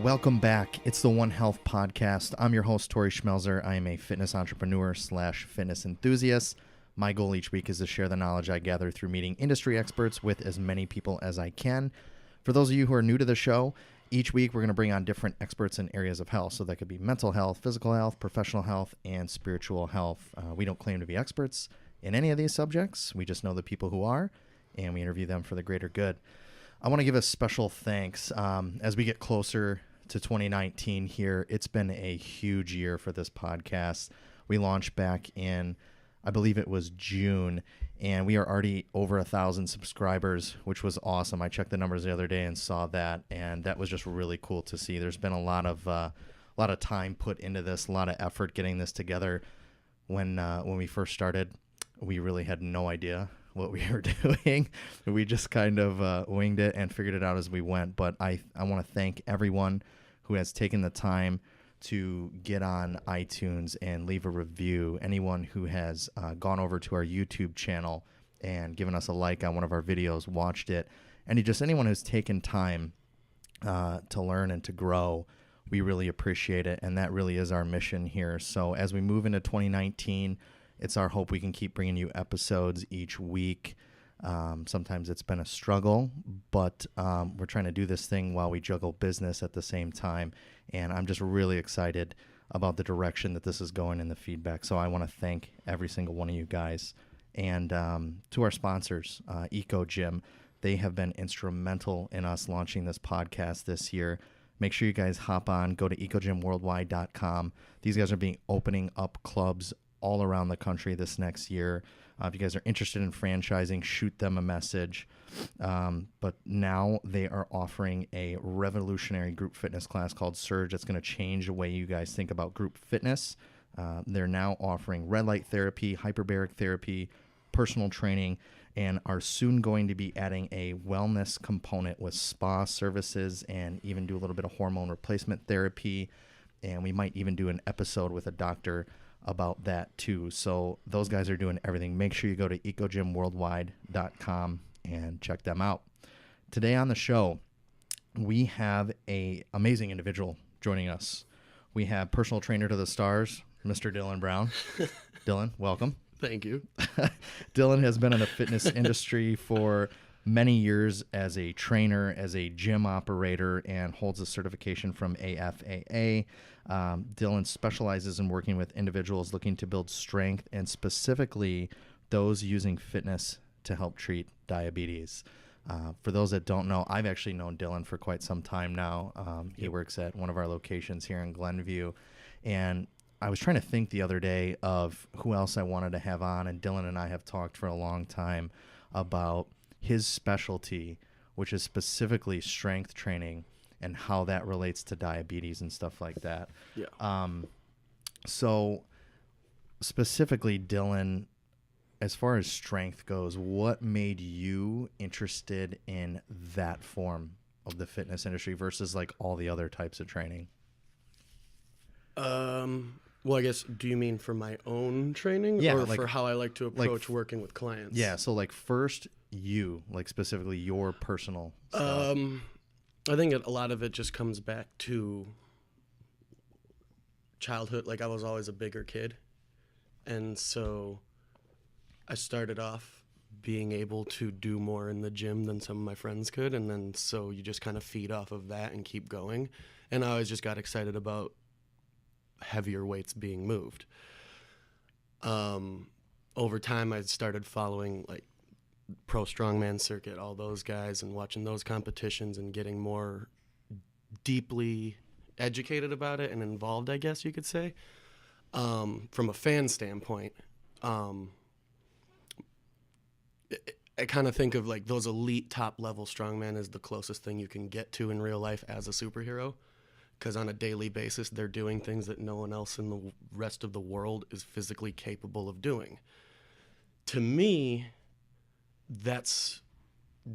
Welcome back. It's the One Health Podcast. I'm your host, Tori Schmelzer. I am a fitness entrepreneur / fitness enthusiast. My goal each week is to share the knowledge I gather through meeting industry experts with as many people as I can. For those of you who are new to the show, each week we're going to bring on different experts in areas of health. So that could be mental health, physical health, professional health, and spiritual health. We don't claim to be experts in any of these subjects. We just know the people who are, and we interview them for the greater good. I want to give a special thanks as we get closer to 2019 here. It's been a huge year for this podcast. We launched back in, I believe it was June, and we are already over 1,000 subscribers, which was awesome. I checked the numbers the other day and saw that, and that was just really cool to see. There's been a lot of time put into this, a lot of effort getting this together. When we first started, we really had no idea what we were doing. We just kind of winged it and figured it out as we went. But I want to thank everyone who has taken the time to get on iTunes and leave a review. Anyone who has gone over to our YouTube channel and given us a like on one of our videos, watched it, and anyone who's taken time to learn and to grow, we really appreciate it. And that really is our mission here. So as we move into 2019, it's our hope we can keep bringing you episodes each week. Sometimes it's been a struggle, but we're trying to do this thing while we juggle business at the same time. And I'm just really excited about the direction that this is going and the feedback. So I want to thank every single one of you guys. And to our sponsors, Eco Gym, they have been instrumental in us launching this podcast this year. Make sure you guys hop on, go to ecogymworldwide.com. These guys are opening up clubs all around the country this next year. If you guys are interested in franchising, shoot them a message. But now they are offering a revolutionary group fitness class called Surge that's going to change the way you guys think about group fitness. They're now offering red light therapy, hyperbaric therapy, personal training, and are soon going to be adding a wellness component with spa services and even do a little bit of hormone replacement therapy. And we might even do an episode with a doctor about that too. So those guys are doing everything. Make sure you go to ecogymworldwide.com and check them out. Today on the show, we have an amazing individual joining us. We have personal trainer to the stars, Mr. Dylan Brown. Dylan, welcome. Thank you. Dylan has been in the fitness industry for many years as a trainer, as a gym operator, and holds a certification from AFAA. Dylan specializes in working with individuals looking to build strength, and specifically those using fitness to help treat diabetes. For those that don't know, I've actually known Dylan for quite some time now. He works at one of our locations here in Glenview, and I was trying to think the other day of who else I wanted to have on, and Dylan and I have talked for a long time about his specialty, which is specifically strength training and how that relates to diabetes and stuff like that. Yeah. So specifically, Dylan, as far as strength goes, what made you interested in that form of the fitness industry versus like all the other types of training? Well, I guess, do you mean for my own training or like, for how I like to approach working with clients? Yeah. So like first specifically your personal stuff. I think a lot of it just comes back to childhood. Like I was always a bigger kid. And so I started off being able to do more in the gym than some of my friends could. And then so you just kind of feed off of that and keep going. And I always just got excited about heavier weights being moved. Over time, I started following like pro strongman circuit, all those guys, and watching those competitions and getting more deeply educated about it and involved, I guess you could say. From a fan standpoint, I kind of think of like those elite top level strongman as the closest thing you can get to in real life as a superhero. Because on a daily basis, they're doing things that no one else in the rest of the world is physically capable of doing. To me, that's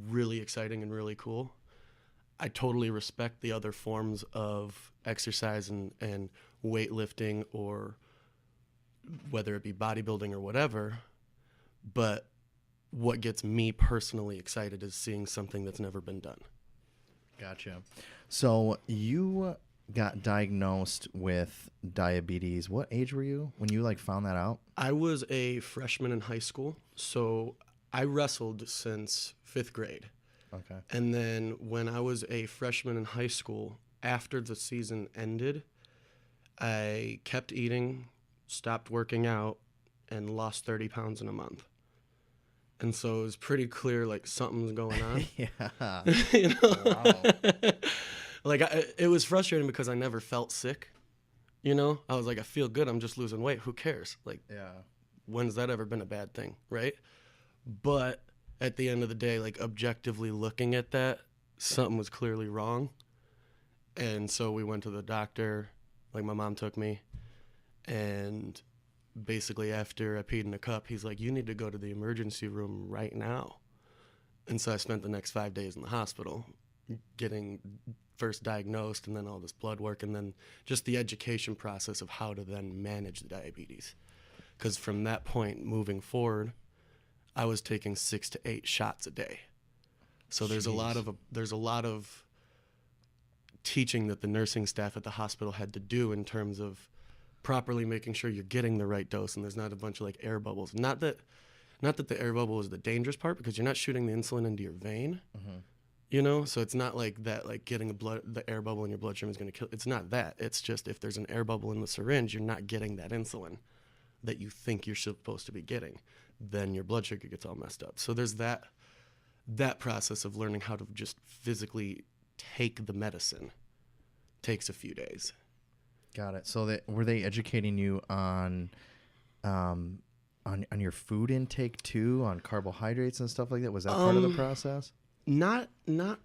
really exciting and really cool. I totally respect the other forms of exercise and weightlifting, or whether it be bodybuilding or whatever, but what gets me personally excited is seeing something that's never been done. Gotcha. So you got diagnosed with diabetes. What age were you when you found that out? I was a freshman in high school, so I wrestled since 5th grade. Okay. And then when I was a freshman in high school, after the season ended, I kept eating, stopped working out, and lost 30 pounds in a month. And so it was pretty clear, something's going on. Yeah. You know? Wow. It was frustrating because I never felt sick. You know, I was like, I feel good. I'm just losing weight. Who cares? Yeah. When's that ever been a bad thing, right? But at the end of the day, objectively looking at that, something was clearly wrong. And so we went to the doctor. My mom took me. And basically after I peed in a cup, he's like, you need to go to the emergency room right now. And so I spent the next 5 days in the hospital getting first diagnosed and then all this blood work and then just the education process of how to then manage the diabetes. Because from that point moving forward, I was taking 6 to 8 shots a day. So there's a lot of teaching that the nursing staff at the hospital had to do in terms of properly making sure you're getting the right dose and there's not a bunch of air bubbles. Not that the air bubble is the dangerous part because you're not shooting the insulin into your vein. Mm-hmm. You know, so it's not like that, getting the air bubble in your bloodstream is going to kill. It's not that. It's just if there's an air bubble in the syringe, you're not getting that insulin that you think you're supposed to be getting. Then your blood sugar gets all messed up. So there's that process of learning how to just physically take the medicine takes a few days. Got it. So were they educating you on your food intake too, on carbohydrates and stuff like that? Was that part of the process? Not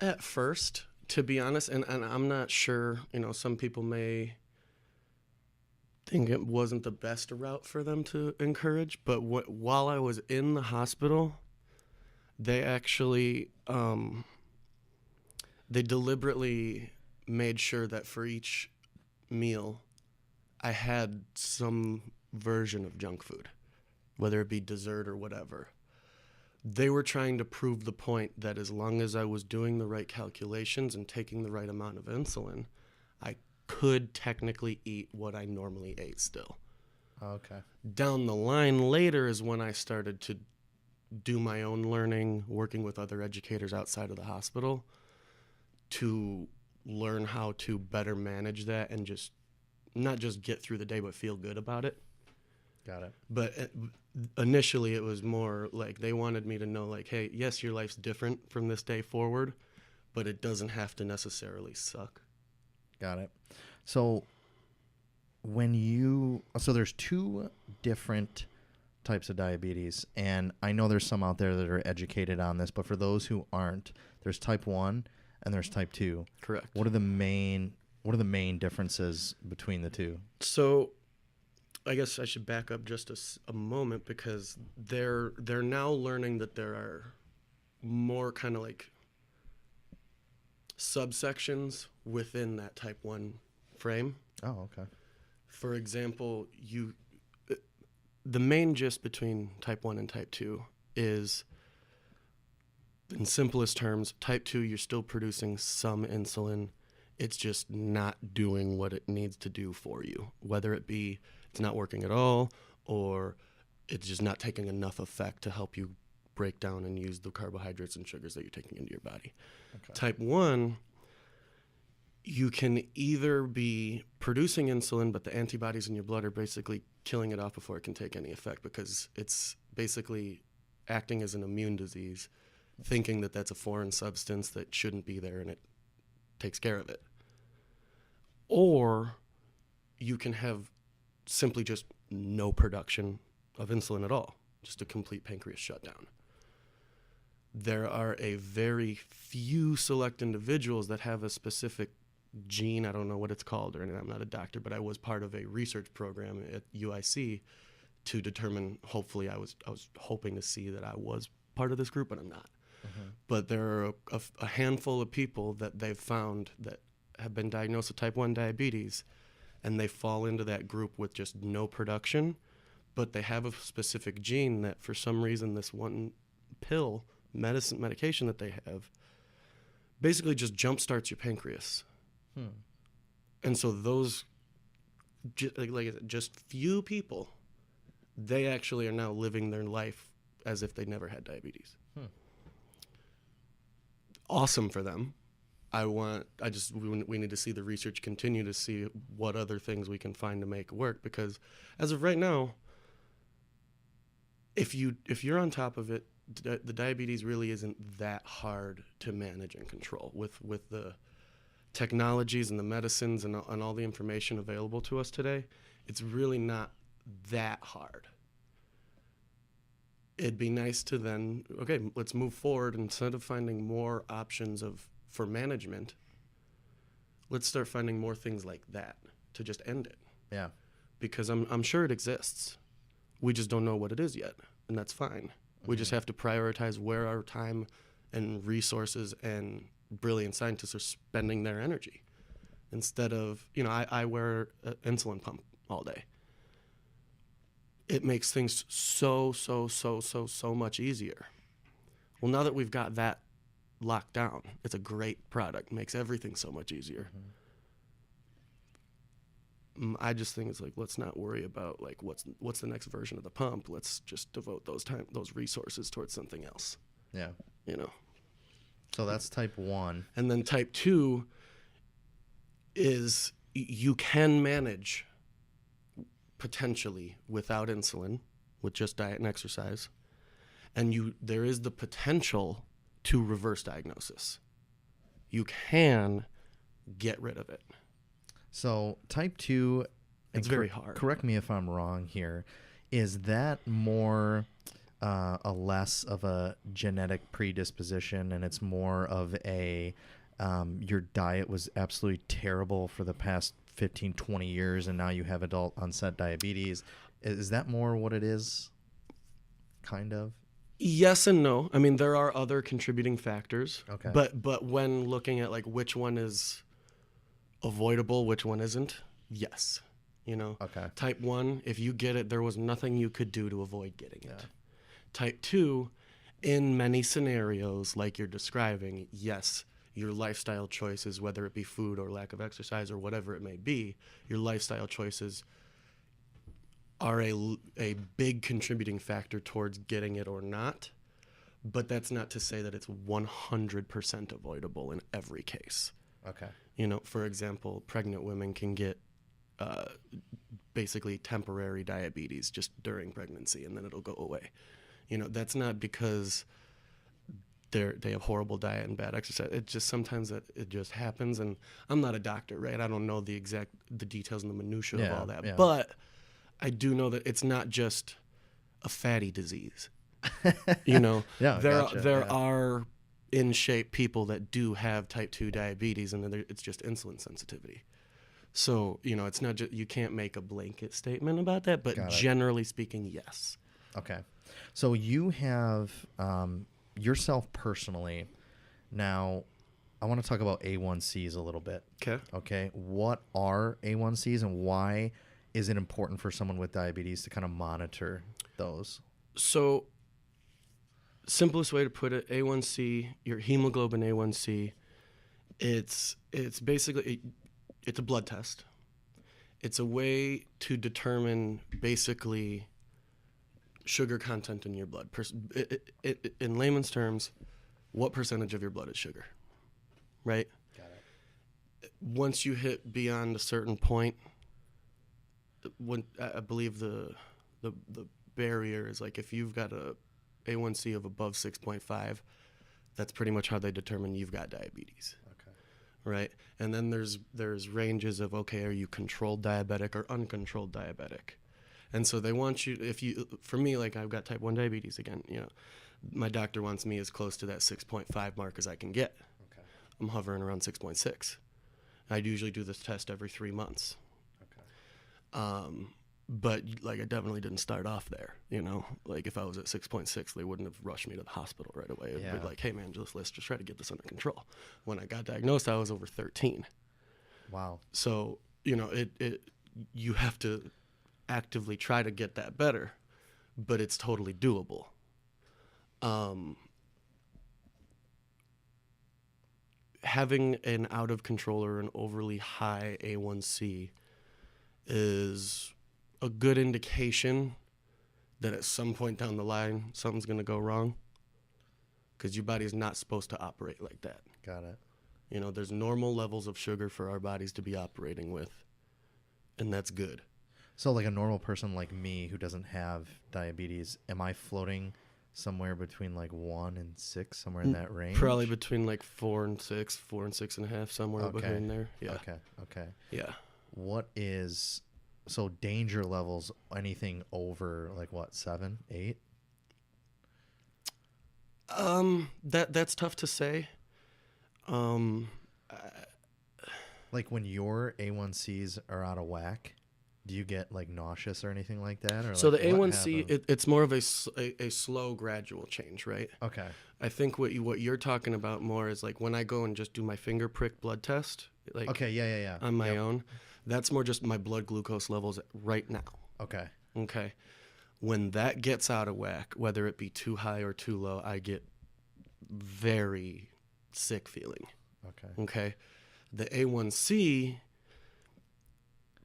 at first, to be honest, and I'm not sure, some people may think it wasn't the best route for them to encourage, but while I was in the hospital, they actually, they deliberately made sure that for each meal, I had some version of junk food, whether it be dessert or whatever. They were trying to prove the point that as long as I was doing the right calculations and taking the right amount of insulin, I could technically eat what I normally ate still. Okay. Down the line later is when I started to do my own learning, working with other educators outside of the hospital to learn how to better manage that and just not just get through the day but feel good about it. Got it. But initially it was more they wanted me to know hey, yes, your life's different from this day forward, but it doesn't have to necessarily suck. Got it. So there's 2 different types of diabetes, and I know there's some out there that are educated on this, but for those who aren't, there's type 1 and there's type 2. Correct. What are the main differences between the 2? So I guess I should back up just a moment because they're now learning that there are more kind of subsections within that type 1 frame. Oh, okay. For example, the main gist between type 1 and type 2 is, in simplest terms, type 2, you're still producing some insulin. It's just not doing what it needs to do for you, whether it be it's not working at all or it's just not taking enough effect to help you break down and use the carbohydrates and sugars that you're taking into your body. Okay. Type 1, you can either be producing insulin, but the antibodies in your blood are basically killing it off before it can take any effect because it's basically acting as an immune disease, thinking that that's a foreign substance that shouldn't be there and it takes care of it. Or you can have simply just no production of insulin at all, just a complete pancreas shutdown. There are a very few select individuals that have a specific gene. I don't know what it's called or anything. I'm not a doctor, but I was part of a research program at UIC to determine, hopefully I was hoping to see that I was part of this group, but I'm not. Mm-hmm. But there are a handful of people that they've found that have been diagnosed with type 1 diabetes, and they fall into that group with just no production, but they have a specific gene that for some reason this one pill medication that they have basically just jumpstarts your pancreas. Hmm. And so those, like I said, just few people, they actually are now living their life as if they never had diabetes. Awesome for them. We need to see the research continue to see what other things we can find to make work, because as of right now, if you're on top of it, the diabetes really isn't that hard to manage and control with the technologies and the medicines and all the information available to us today. It's really not that hard. It'd be nice to then, okay, let's move forward. Instead of finding more options for management, let's start finding more things like that to just end it. Yeah. Because I'm sure it exists. We just don't know what it is yet, and that's fine. We just have to prioritize where our time and resources and brilliant scientists are spending their energy. Instead of, I wear an insulin pump all day. It makes things so much easier. Well, now that we've got that locked down, it's a great product. Makes everything so much easier. I just think it's like, let's not worry about like what's the next version of the pump. Let's just devote those resources towards something else. Yeah. So that's type 1. And then type 2 is you can manage potentially without insulin, with just diet and exercise, and there is the potential to reverse diagnosis. You can get rid of it. So type 2, it's very hard. Correct me if I'm wrong here. Is that more a less of a genetic predisposition, and it's more of a your diet was absolutely terrible for the past 15, 20 years, and now you have adult onset diabetes? Is that more what it is? Kind of? Yes and no. I mean, there are other contributing factors. Okay. But when looking at like which one is avoidable, which one isn't, yes. Okay. Type 1, if you get it, there was nothing you could do to avoid getting it. Yeah. Type 2, in many scenarios like you're describing, yes, your lifestyle choices, whether it be food or lack of exercise or whatever it may be, your lifestyle choices are a big contributing factor towards getting it or not. But that's not to say that it's 100% avoidable in every case. Okay. For example, pregnant women can get basically temporary diabetes just during pregnancy, and then it'll go away. That's not because they have horrible diet and bad exercise. It just sometimes it just happens, and I'm not a doctor, right? I don't know the details and the minutia of all that, but I do know that it's not just a fatty disease. There are in shape people that do have type 2 diabetes, and it's just insulin sensitivity. So, it's not just, you can't make a blanket statement about that, but generally speaking, yes. Okay. So you have yourself personally. Now, I want to talk about A1Cs a little bit. Okay. What are A1Cs, and why is it important for someone with diabetes to kind of monitor those? So, simplest way to put it, A1C, your hemoglobin A1C, it's basically it's a blood test. It's a way to determine basically sugar content in your blood. In layman's terms, what percentage of your blood is sugar, right? Got it. Once you hit beyond a certain point, when I believe the barrier is like if you've got a A1C of above 6.5, that's pretty much how they determine you've got diabetes. Okay. Right? And then there's ranges of, okay, are you controlled diabetic or uncontrolled diabetic? And so they want you, for me, like I've got type 1 diabetes again, my doctor wants me as close to that 6.5 mark as I can get. Okay. I'm hovering around 6.6. I'd usually do this test every 3 months. Okay. But like I definitely didn't start off there, like if I was at 6.6, they wouldn't have rushed me to the hospital right away. It would be like, hey man, let's just try to get this under control. When I got diagnosed, I was over 13. Wow. So, you have to actively try to get that better, but it's totally doable. having an out of control or an overly high A1C is a good indication that at some point down the line, something's going to go wrong, because your body is not supposed to operate like that. Got it. You know, there's normal levels of sugar for our bodies to be operating with, and that's good. So like a normal person like me who doesn't have diabetes, am I floating somewhere between like 1 and 6, somewhere in that range? Probably between like 4 and 6, 4 and 6.5, somewhere between there. Yeah. Okay. Yeah. What is, so danger levels, anything over like what, 7, 8? That's tough to say. Like when your A1Cs are out of whack, do you get like nauseous or anything like that? Or so like, the A1C, it's more of a slow, gradual change, right? Okay. I think what you're talking about more is like when I go and just do my finger prick blood test, like Okay, yeah. on my own. That's more just my blood glucose levels right now. Okay. Okay. When that gets out of whack, whether it be too high or too low, I get very sick feeling. Okay. The A1C,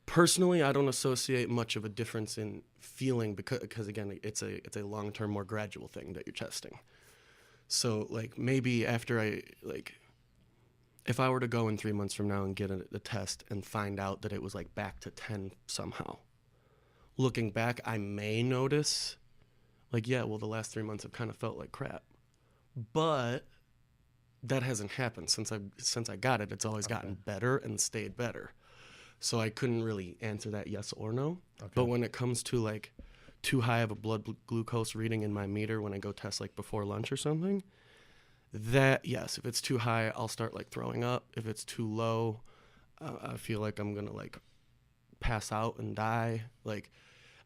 personally, I don't associate much of a difference in feeling because again, it's a long-term, more gradual thing that you're testing. So like maybe after if I were to go in 3 months from now and get a test and find out that it was like back to 10 somehow, looking back, I may notice like, yeah, well, the last 3 months have kind of felt like crap, but that hasn't happened since I got it. It's always gotten better and stayed better. So I couldn't really answer that yes or no. Okay. But when it comes to like too high of a blood glucose reading in my meter when I go test like before lunch or something, that yes, if it's too high, I'll start like throwing up. If it's too low, I feel like I'm gonna like pass out and die. Like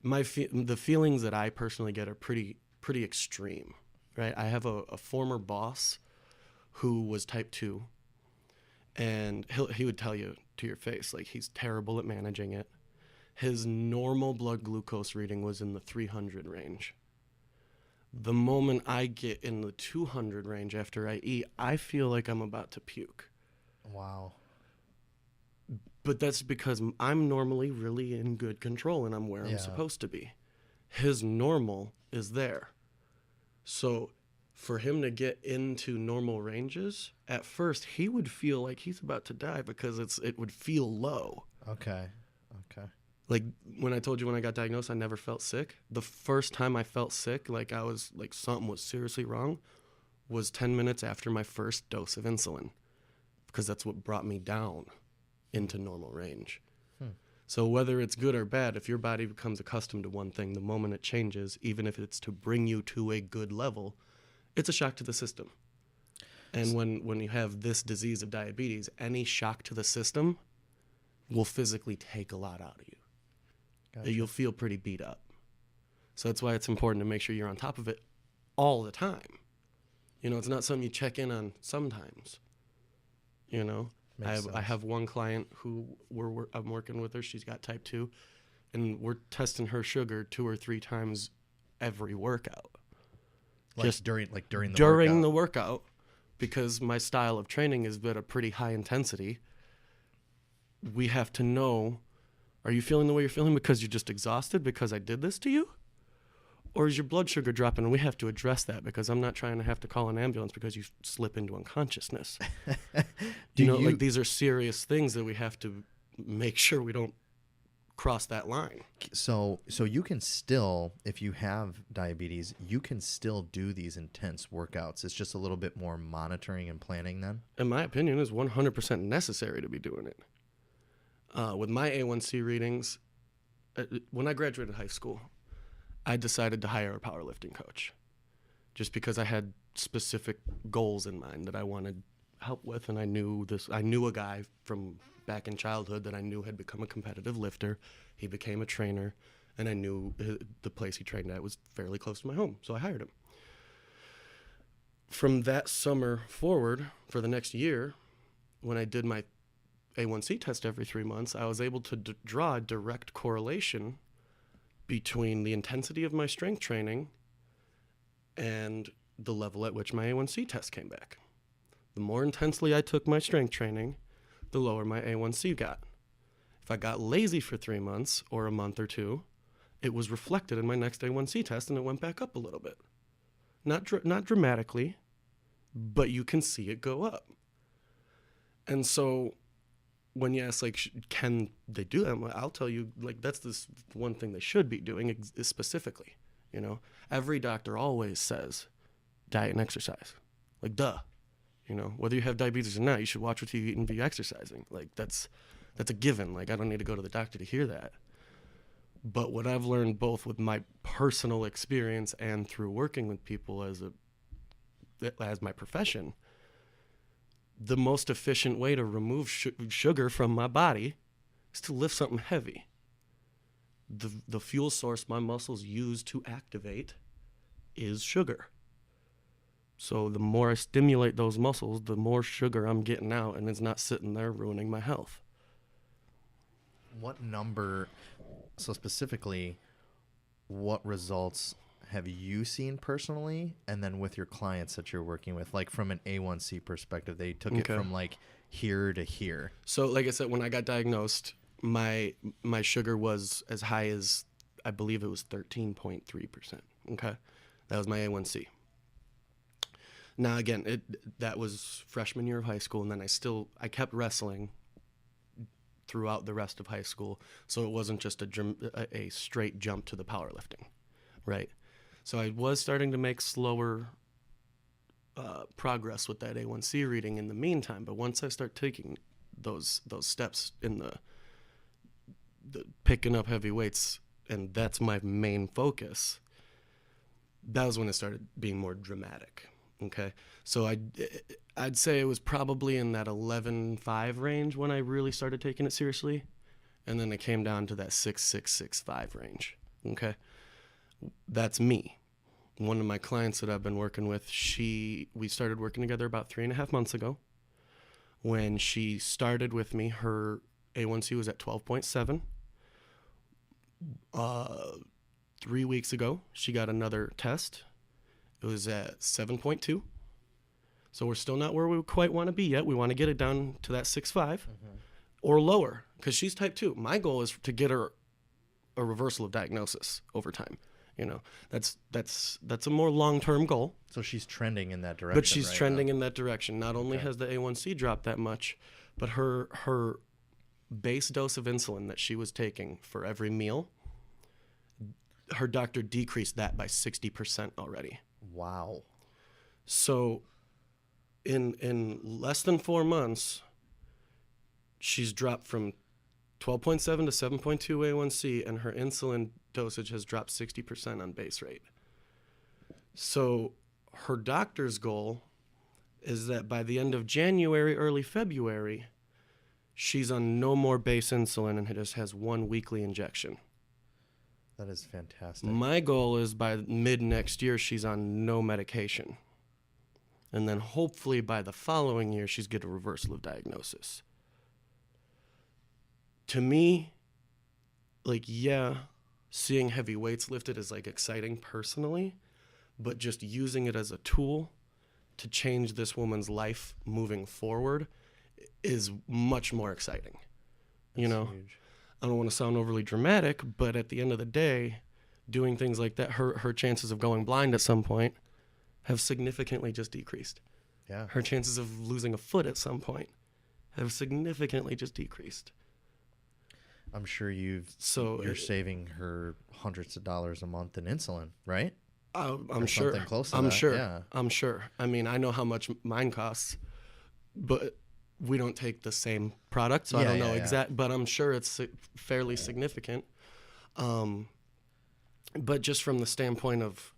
the feelings that I personally get are pretty extreme, right? I have a former boss who was type 2, and he would tell you to your face, like, he's terrible at managing it. His normal blood glucose reading was in the 300 range. The moment I get in the 200 range after I eat, I feel like I'm about to puke. Wow. But that's because I'm normally really in good control and I'm where I'm supposed to be. His normal is there. So for him to get into normal ranges, at first he would feel like he's about to die because it would feel low. Okay. Like when I told you when I got diagnosed, I never felt sick. The first time I felt sick, like I was like something was seriously wrong, was 10 minutes after my first dose of insulin, because that's what brought me down into normal range. So whether it's good or bad, if your body becomes accustomed to one thing, the moment it changes, even if it's to bring you to a good level, it's a shock to the system. And when you have this disease of diabetes, any shock to the system will physically take a lot out of you. Gotcha. You'll feel pretty beat up. So that's why it's important to make sure you're on top of it all the time. You know, it's not something you check in on sometimes. You know, I have one client who I'm working with her. She's got type 2, and we're testing her sugar 2 or 3 times every workout. Like just during the workout, because my style of training is at a pretty high intensity. We have to know, are you feeling the way you're feeling because you're just exhausted because I did this to you? Or is your blood sugar dropping? And we have to address that, because I'm not trying to have to call an ambulance because you slip into unconsciousness. Like these are serious things that we have to make sure we don't cross that line. So you can still, if you have diabetes, you can still do these intense workouts. It's just a little bit more monitoring and planning then? In my opinion, it's 100% necessary to be doing it. With my A1C readings, when I graduated high school, I decided to hire a powerlifting coach just because I had specific goals in mind that I wanted help with. And I knew a guy from back in childhood that I knew had become a competitive lifter. He became a trainer, and I knew the place he trained at was fairly close to my home. So I hired him. From that summer forward, for the next year, when I did my A1C test every 3 months, I was able to draw a direct correlation between the intensity of my strength training and the level at which my A1C test came back. The more intensely I took my strength training, the lower my A1C got. If I got lazy for 3 months or a month or two, it was reflected in my next A1C test and it went back up a little bit. Not dramatically, but you can see it go up. And so when you ask, like, can they do that? I'll tell you, like, that's this one thing they should be doing specifically. You know, every doctor always says diet and exercise. Like, duh. You know, whether you have diabetes or not, you should watch what you eat and be exercising. Like, that's a given. Like, I don't need to go to the doctor to hear that. But what I've learned both with my personal experience and through working with people as my profession, the most efficient way to remove sugar from my body is to lift something heavy. The fuel source my muscles use to activate is sugar. So the more I stimulate those muscles, the more sugar I'm getting out, and it's not sitting there ruining my health. What number, so specifically, what results have you seen personally, and then with your clients that you're working with, like from an A1C perspective, they took it from like here to here? So like I said, when I got diagnosed, my sugar was as high as, I believe it was 13.3%. Okay. That was my A1C. Now again, that was freshman year of high school, and then I kept wrestling throughout the rest of high school, so it wasn't just a straight jump to the powerlifting, right? So I was starting to make slower progress with that A1C reading in the meantime, but once I start taking those steps in the picking up heavy weights, and that's my main focus, that was when it started being more dramatic. Okay, so I'd say it was probably in that 11.5 range when I really started taking it seriously, and then it came down to that 6.665 range. Okay, that's me. One of my clients that I've been working with, we started working together about 3.5 months ago. When she started with me, her A1C was at 12.7. 3 weeks ago, she got another test. It was at 7.2. So we're still not where we quite want to be yet. We want to get it down to that 6.5 or lower, because she's type 2. My goal is to get her a reversal of diagnosis over time. You know, that's a more long-term goal. So she's trending in that direction. But she's trending in that direction. Not only has the A1C dropped that much, but her base dose of insulin that she was taking for every meal, her doctor decreased that by 60% already. Wow. So in less than 4 months, she's dropped from 12.7 to 7.2 A1C, and her insulin dosage has dropped 60% on base rate. So her doctor's goal is that by the end of January, early February, she's on no more base insulin and just has one weekly injection. That is fantastic. My goal is by mid next year, she's on no medication. And then hopefully by the following year, she's get a reversal of diagnosis. To me, like, yeah, seeing heavy weights lifted is like exciting personally, but just using it as a tool to change this woman's life moving forward is much more exciting. You know? Huge. I don't want to sound overly dramatic, but at the end of the day, doing things like that, her chances of going blind at some point have significantly just decreased. Yeah. Her chances of losing a foot at some point have significantly just decreased. I'm sure you're saving her hundreds of dollars a month in insulin, right? I'm sure. Something close to I'm that. sure. Yeah. I'm sure. I mean, I know how much mine costs, but we don't take the same product, so I don't know exact. But I'm sure it's fairly significant. But just from the standpoint of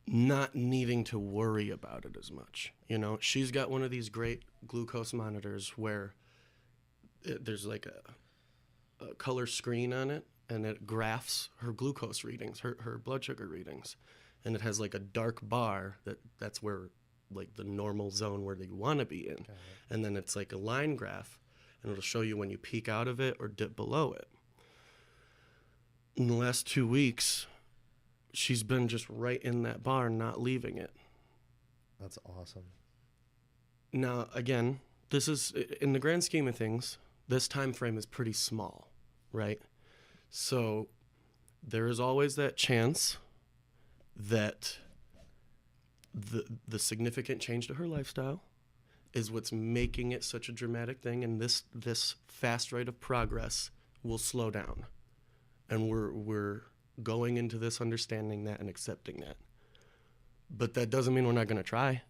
not needing to worry about it as much, you know, she's got one of these great glucose monitors where there's like a color screen on it, and it graphs her glucose readings, her blood sugar readings, and it has like a dark bar that's where like the normal zone where you want to be in, and then it's like a line graph, and it'll show you when you peak out of it or dip below it. In the last 2 weeks, she's been just right in that bar, not leaving it. That's awesome. Now, again, this is, in the grand scheme of things, this time frame is pretty small, right? So there is always that chance that the significant change to her lifestyle is what's making it such a dramatic thing, and this fast rate of progress will slow down. And we're going into this understanding that and accepting that. But that doesn't mean we're not going to try,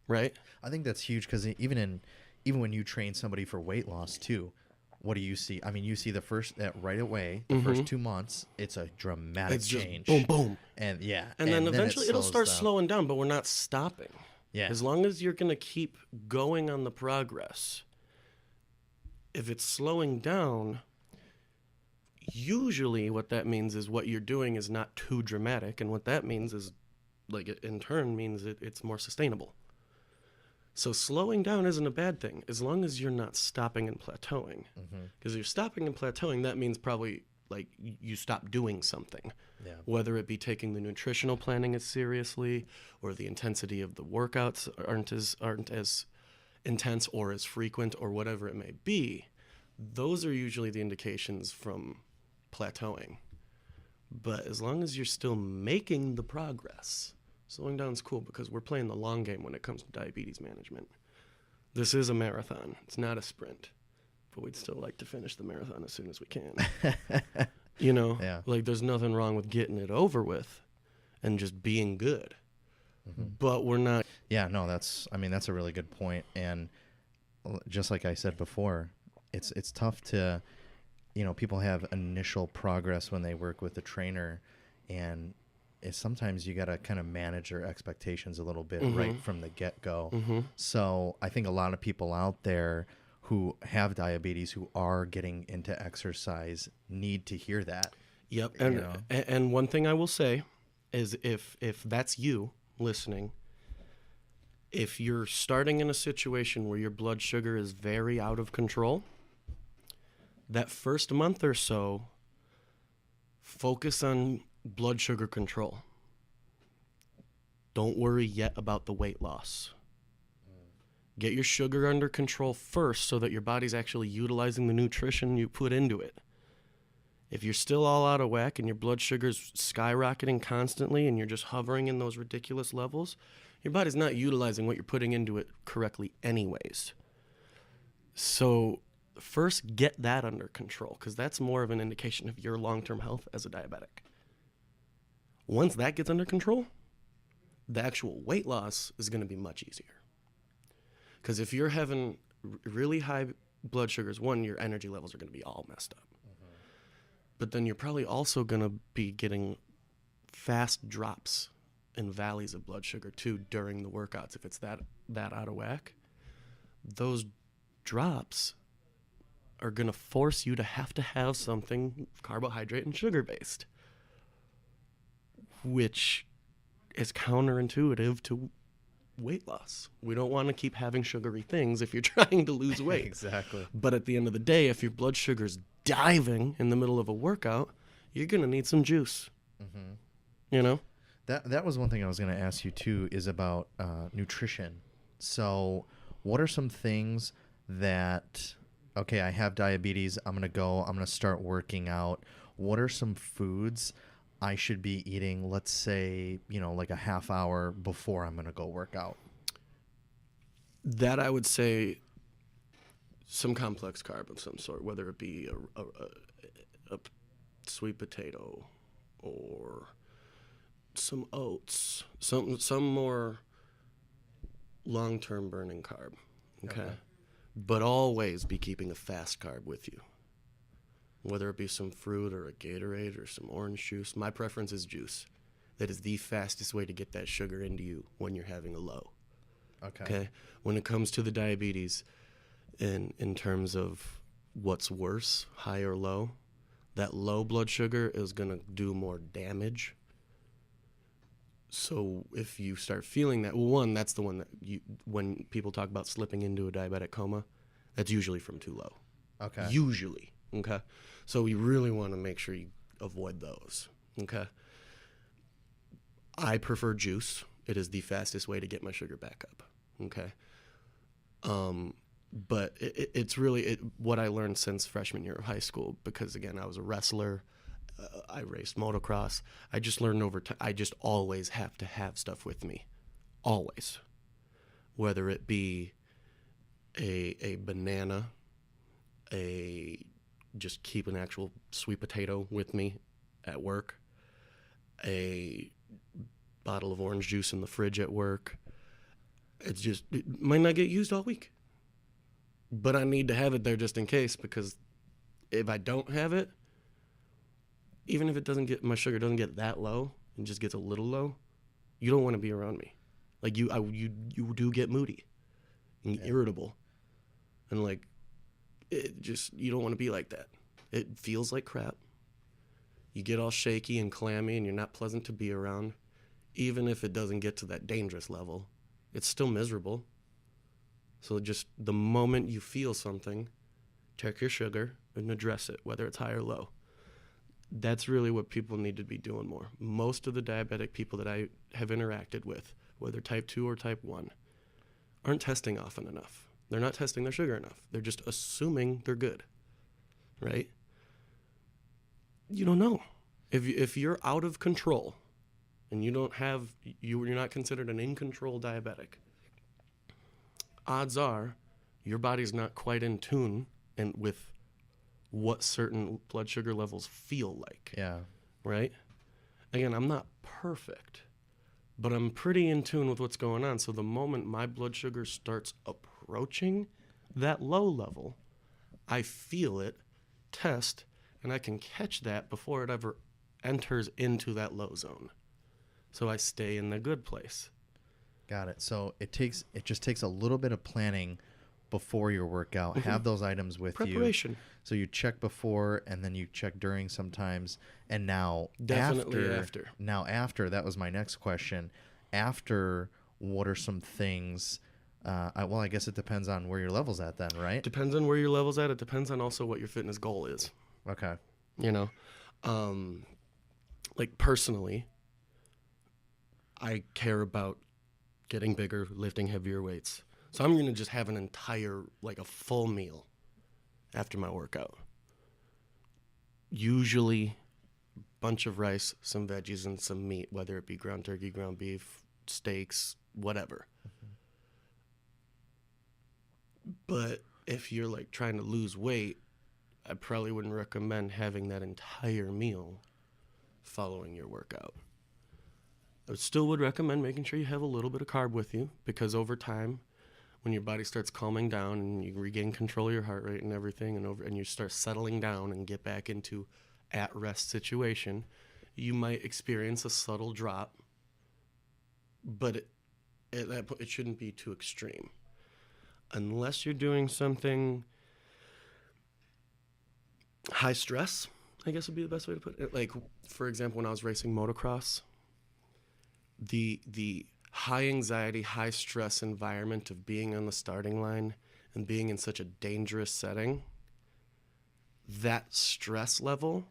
right? I think that's huge because even when you train somebody for weight loss too, what do you see? I mean, you see the first right away, the first 2 months, it's a dramatic change. Boom, boom, and and then eventually it'll start slowing down. But we're not stopping. Yeah. As long as you're going to keep going on the progress, if it's slowing down, usually what that means is what you're doing is not too dramatic. And what that means is, like, it in turn means it's more sustainable. So slowing down isn't a bad thing as long as you're not stopping and plateauing. Because if you're stopping and plateauing, that means probably like you stop doing something. Yeah. Whether it be taking the nutritional planning as seriously, or the intensity of the workouts aren't as intense or as frequent, or whatever it may be. Those are usually the indications from plateauing. But as long as you're still making the progress, slowing down is cool because we're playing the long game when it comes to diabetes management. This is a marathon. It's not a sprint. But we'd still like to finish the marathon as soon as we can. You know? Yeah. Like, there's nothing wrong with getting it over with and just being good. But we're not... Yeah, no, that's a really good point. And just like I said before, it's tough to, people have initial progress when they work with the trainer, and sometimes you got to kind of manage their expectations a little bit right from the get-go. So I think a lot of people out there who have diabetes, who are getting into exercise, need to hear that. Yep. And one thing I will say is if that's you listening, if you're starting in a situation where your blood sugar is very out of control, that first month or so, focus on blood sugar control. Don't worry yet about the weight loss. Get your sugar under control first so that your body's actually utilizing the nutrition you put into it. If you're still all out of whack and your blood sugar's skyrocketing constantly and you're just hovering in those ridiculous levels, your body's not utilizing what you're putting into it correctly anyways. So first get that under control, because that's more of an indication of your long-term health as a diabetic. Once that gets under control, the actual weight loss is going to be much easier. Because if you're having really high blood sugars, one, your energy levels are going to be all messed up. But then you're probably also going to be getting fast drops and valleys of blood sugar, too, during the workouts. If it's that out of whack, those drops are going to force you to have something carbohydrate and sugar-based, which is counterintuitive to weight loss. We don't want to keep having sugary things if you're trying to lose weight. Exactly. But at the end of the day, if your blood sugar's diving in the middle of a workout, you're going to need some juice. That was one thing I was going to ask you too, is about nutrition. So what are some things that, okay, I have diabetes, I'm going to start working out. What are some foods I should be eating, let's say, like a half hour before I'm going to go work out? That I would say some complex carb of some sort, whether it be a sweet potato or some oats, some more long-term burning carb, okay? But always be keeping a fast carb with you. Whether it be some fruit or a Gatorade or some orange juice. My preference is juice. That is the fastest way to get that sugar into you when you're having a low. Okay? When it comes to the diabetes, in terms of what's worse, high or low, that low blood sugar is going to do more damage. So if you start feeling that, well, one, that's the one that when people talk about slipping into a diabetic coma, that's usually from too low. Okay. Usually. Okay. So we really want to make sure you avoid those. Okay. I prefer juice It is the fastest way to get my sugar back up. Okay. But it's really what I learned since freshman year of high school, because again, I was a wrestler. I raced motocross. I just learned over time. I just always have to have stuff with me. Always. Whether it be a banana, just keep an actual sweet potato with me at work, a bottle of orange juice in the fridge at work. It might not get used all week, but I need to have it there just in case, because if I don't have it, even if my sugar doesn't get that low and just gets a little low, you don't want to be around me. Like you do get moody and irritable, and like you don't want to be like that. It feels like crap. You get all shaky and clammy, and you're not pleasant to be around. Even if it doesn't get to that dangerous level, it's still miserable. So just the moment you feel something, check your sugar and address it, whether it's high or low. That's really what people need to be doing more. Most of the diabetic people that I have interacted with, whether type 2 or type 1, aren't testing often enough. They're not testing their sugar enough. They're just assuming they're good, right? You don't know. If you're out of control and you're not considered an in-control diabetic, odds are your body's not quite in tune with what certain blood sugar levels feel like. Yeah. Right? Again, I'm not perfect, but I'm pretty in tune with what's going on. So the moment my blood sugar starts approaching that low level, I feel it, test, and I can catch that before it ever enters into that low zone. So I stay in the good place. Got it. So it just takes a little bit of planning before your workout. Mm-hmm. Have those items with Preparation. you. So you check before, and then you check during sometimes. And now Definitely after. Now after, that was my next question. After, what are some things? I guess it depends on where your level's at then, right? Depends on where your level's at. It depends on also what your fitness goal is. Okay. Like personally, I care about getting bigger, lifting heavier weights. So I'm going to just have an entire, like a full meal after my workout. Usually a bunch of rice, some veggies, and some meat, whether it be ground turkey, ground beef, steaks, whatever. Mm-hmm. But if you're like trying to lose weight, I probably wouldn't recommend having that entire meal following your workout. I still would recommend making sure you have a little bit of carb with you, because over time, when your body starts calming down and you regain control of your heart rate and everything, and you start settling down and get back into at-rest situation, you might experience a subtle drop, but it shouldn't be too extreme. Unless you're doing something high stress, I guess would be the best way to put it. Like, for example, when I was racing motocross, the high anxiety, high stress environment of being on the starting line and being in such a dangerous setting, that stress level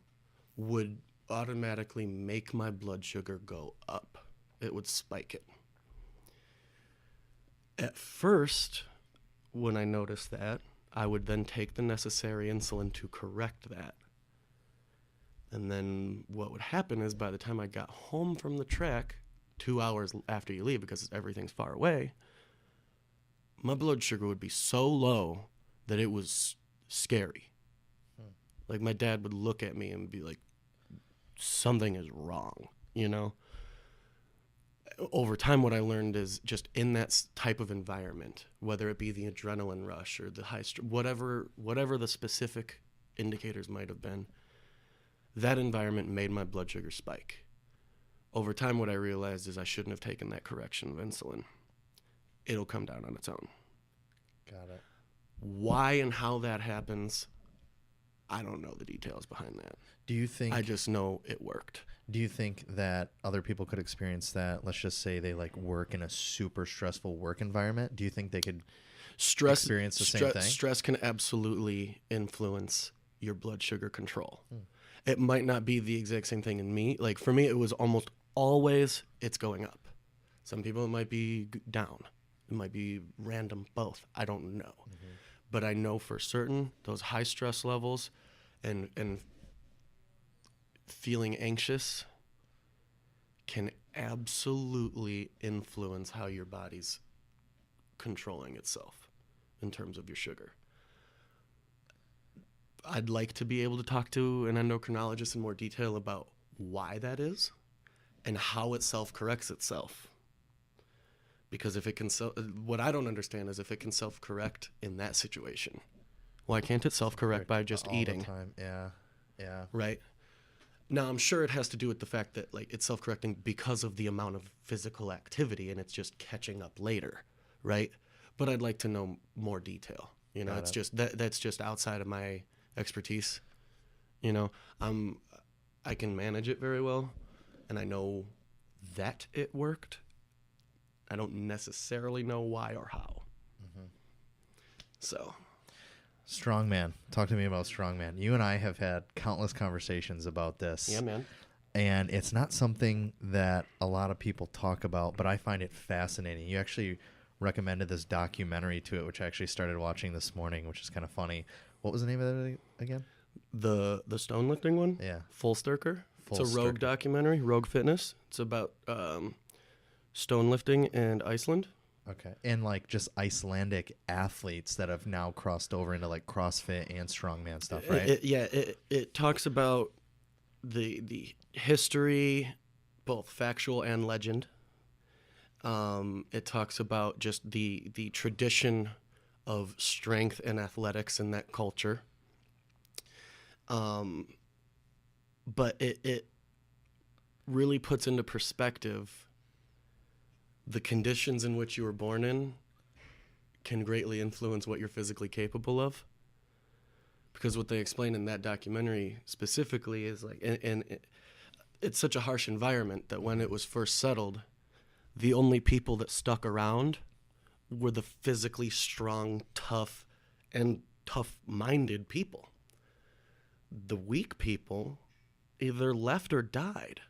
would automatically make my blood sugar go up. It would spike it. At first, when I noticed that, I would then take the necessary insulin to correct that. And then what would happen is, by the time I got home from the track, 2 hours after you leave, because everything's far away, my blood sugar would be so low that it was scary. Like, my dad would look at me and be like, something is wrong, Over time, what I learned is, just in that type of environment, whether it be the adrenaline rush or the high stress, whatever the specific indicators might have been, that environment made my blood sugar spike. Over time, what I realized is I shouldn't have taken that correction of insulin. It'll come down on its own. Got it. Why and how that happens, I don't know the details behind that. Do you think... I just know it worked. Do you think that other people could experience that? Let's just say they work in a super stressful work environment. Do you think they could experience the same thing? Stress can absolutely influence your blood sugar control. It might not be the exact same thing in me. Like, for me, it was almost always it's going up. Some people it might be down. It might be random both. I don't know. But I know for certain those high stress levels and feeling anxious can absolutely influence how your body's controlling itself in terms of your sugar. I'd like to be able to talk to an endocrinologist in more detail about why that is and how it self-corrects itself. Because if it can, what I don't understand is if it can self-correct in that situation, why can't it self-correct by just all eating? the time. Yeah. Right? Now, I'm sure it has to do with the fact that like it's self-correcting because of the amount of physical activity and it's just catching up later, right? But I'd like to know more detail. You know, that's just outside of my expertise. You know, I can manage it very well, and I know that it worked. I don't necessarily know why or how. So, StrongMan. Talk to me about StrongMan. You and I have had countless conversations about this. yeah, man. And it's not something that a lot of people talk about, but I find it fascinating. You actually recommended this documentary to it, which I actually started watching this morning, which is kind of funny. What was the name of it again? The stone lifting one? Yeah. Full Sturker. It's a Full Rogue Sturker. documentary, Rogue Fitness. It's about stone lifting in Iceland. Okay. And like just Icelandic athletes that have now crossed over into like CrossFit and strongman stuff, right? It talks about the history, both factual and legend. It talks about just the tradition of strength and athletics in that culture. But it really puts into perspective the conditions in which you were born in can greatly influence what you're physically capable of. Because what they explain in that documentary specifically is like, and it's such a harsh environment that when it was first settled, the only people that stuck around were the physically strong, tough, and tough-minded people. The weak people either left or died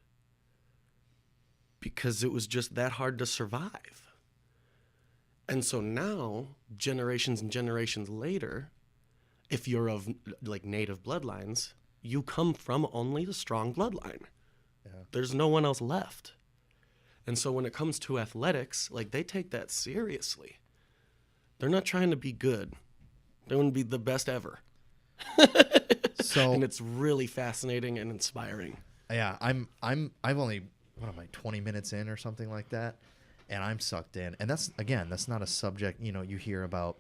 because it was just that hard to survive. And so now, generations and generations later, if you're of like native bloodlines, you come from only the strong bloodline. Yeah. There's no one else left. And so when it comes to athletics, like they take that seriously. They're not trying to be good. They want to be the best ever. So And it's really fascinating and inspiring. yeah, I've only, what am I, 20 minutes in or something like that, and I'm sucked in. And that's not a subject, you hear about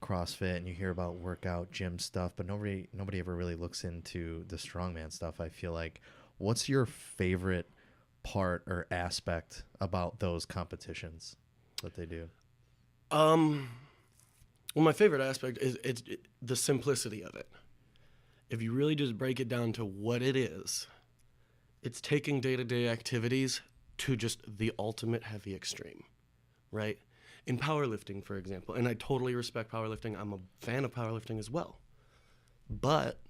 CrossFit and you hear about workout gym stuff, but nobody ever really looks into the strongman stuff. I feel like, what's your favorite part or aspect about those competitions that they do? Well, my favorite aspect is the simplicity of it. If you really just break it down to what it is, it's taking day-to-day activities to just the ultimate heavy extreme, right? In powerlifting, for example, and I totally respect powerlifting. I'm a fan of powerlifting as well. But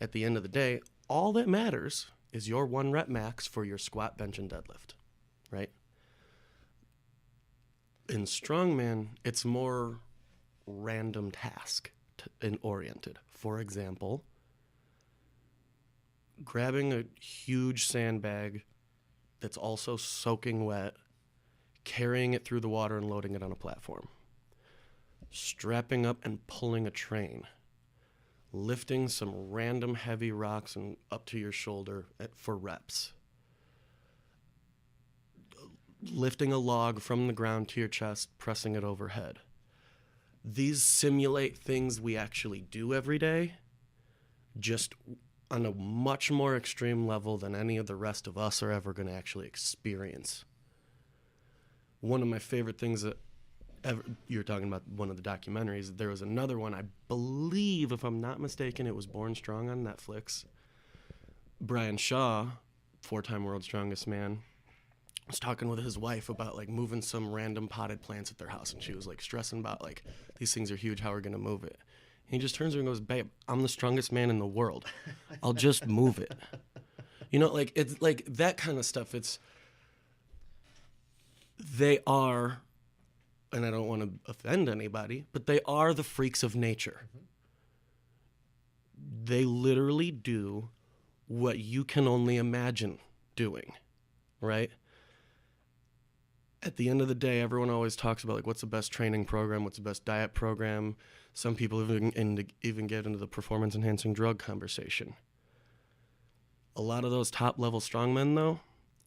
at the end of the day, all that matters is your 1 rep max for your squat, bench, and deadlift, right? In strongman, it's more random task and oriented. For example, grabbing a huge sandbag that's also soaking wet, carrying it through the water and loading it on a platform, strapping up and pulling a train, lifting some random heavy rocks and up to your shoulder for reps, lifting a log from the ground to your chest, pressing it overhead. These simulate things we actually do every day, just on a much more extreme level than any of the rest of us are ever going to actually experience. One of my favorite things that you were talking about, one of the documentaries, there was another one, I believe, if I'm not mistaken, it was Born Strong on Netflix. Brian Shaw, 4-time world's strongest man, was talking with his wife about like moving some random potted plants at their house, and she was like stressing about like, these things are huge, how are we gonna move it? And he just turns to her and goes, babe, I'm the strongest man in the world. I'll just move it. Like it's like that kind of stuff. It's they are, and I don't want to offend anybody, but they are the freaks of nature. Mm-hmm. They literally do what you can only imagine doing, right? At the end of the day, everyone always talks about, like, what's the best training program, what's the best diet program. Some people even get into the performance-enhancing drug conversation. A lot of those top-level strongmen, though,